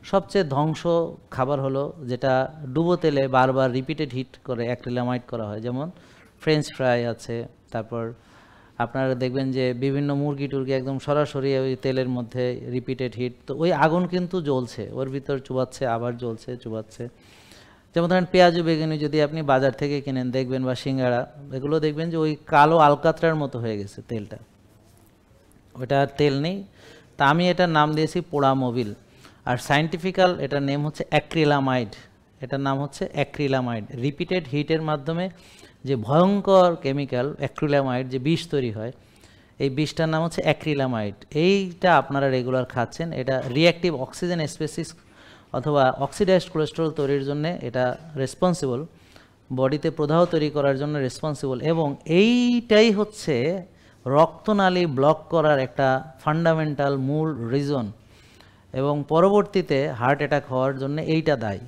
সবচেয়ে ধ্বংস খাবার হলো যেটা ডুবো তেলে বারবার রিপিটেড হিট করে অ্যাক্রিলামাইড করা হয়, যেমন ফ্রেঞ্চ ফ্রাই আছে। তারপর আপনারা দেখবেন যে বিভিন্ন মুরগি টুরগি একদম সরাসরি ওই তেলের মধ্যে রিপিটেড হিট, তো ওই আগুন কিন্তু জ্বলছে, ওর ভিতর চুবাচ্ছে, আবার জ্বলছে, চুবাচ্ছে। যেমন ধরেন পেঁয়াজু বেগুনি যদি আপনি বাজার থেকে কিনেন দেখবেন, বা সিঙ্গাড়া, এগুলো দেখবেন যে ওই কালো আলকাতরার মতো হয়ে গেছে তেলটা, ওটা আর তেল নেই। তা আমি এটার নাম দিয়েছি পোড়া মোবিল। আর সায়েন্টিফিক্যাল এটার নেম হচ্ছে অ্যাক্রিলামাইড, এটার নাম হচ্ছে অ্যাক্রিলামাইড। রিপিটেড হিটের মাধ্যমে যে ভয়ঙ্কর কেমিক্যাল অ্যাক্রিলামাইড, যে বিষ তৈরি হয়, এই বিষটার নাম হচ্ছে অ্যাক্রিলামাইড। এইটা আপনারা রেগুলার খাচ্ছেন, এটা রিঅ্যাক্টিভ অক্সিজেন স্পেসিস অথবা অক্সিডাইজড কোলেস্টেরল তৈরির জন্য এটা রেসপন্সিবল, বডিতে প্রদাহ তৈরি করার জন্য রেসপন্সিবল, এবং এইটাই হচ্ছে রক্তনালী ব্লক করার একটা ফান্ডামেন্টাল মূল রিজন, এবং পরবর্তীতে হার্ট অ্যাটাক হওয়ার জন্য এইটা দায়ী।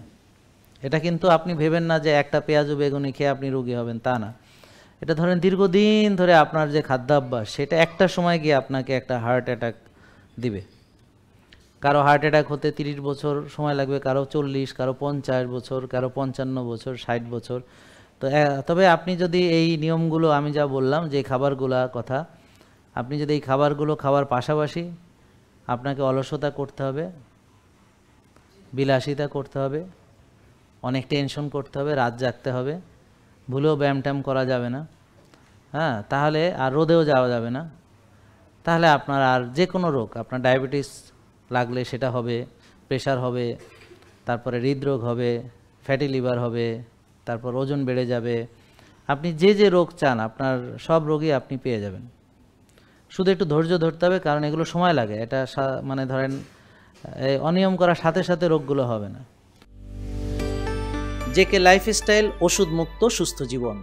এটা কিন্তু আপনি ভেবেন না যে একটা পেঁয়াজু বেগুনি খেয়ে আপনি রোগী হবেন, তা না। এটা ধরেন দীর্ঘদিন ধরে আপনার যে খাদ্যাভ্যাস, সেটা একটা সময় গিয়ে আপনাকে একটা হার্ট অ্যাটাক দিবে। কারো হার্ট অ্যাটাক হতে 30 বছর সময় লাগবে, কারো 40, কারো 50 বছর, কারো 55 বছর, 60 বছর। তো তবে আপনি যদি এই নিয়মগুলো আমি যা বললাম, যে খাবারগুলো কথা, আপনি যদি এই খাবারগুলো খাওয়ার পাশাপাশি আপনাকে অলসতা করতে হবে, বিলাসিতা করতে হবে, অনেক টেনশন করতে হবে, রাত জাগতে হবে, ভুলেও ব্যায়াম ট্যায়াম করা যাবে না, হ্যাঁ, তাহলে আর রোদেও যাওয়া যাবে না, তাহলে আপনার আর যে কোনো রোগ, আপনার ডায়াবেটিস লাগলে সেটা হবে, প্রেশার হবে, তারপরে হৃদরোগ হবে, ফ্যাটি লিভার হবে, তারপর ওজন বেড়ে যাবে। আপনি যে যে রোগ চান আপনার সব রোগই আপনি পেয়ে যাবেন। শুধু একটু ধৈর্য ধরতে হবে, কারণ এগুলো সময় লাগে। এটা মানে ধরেন অনিয়ম করার সাথে সাথে রোগগুলো হবে না। জেকে লাইফস্টাইল, ওষুধ মুক্ত সুস্থ জীবন।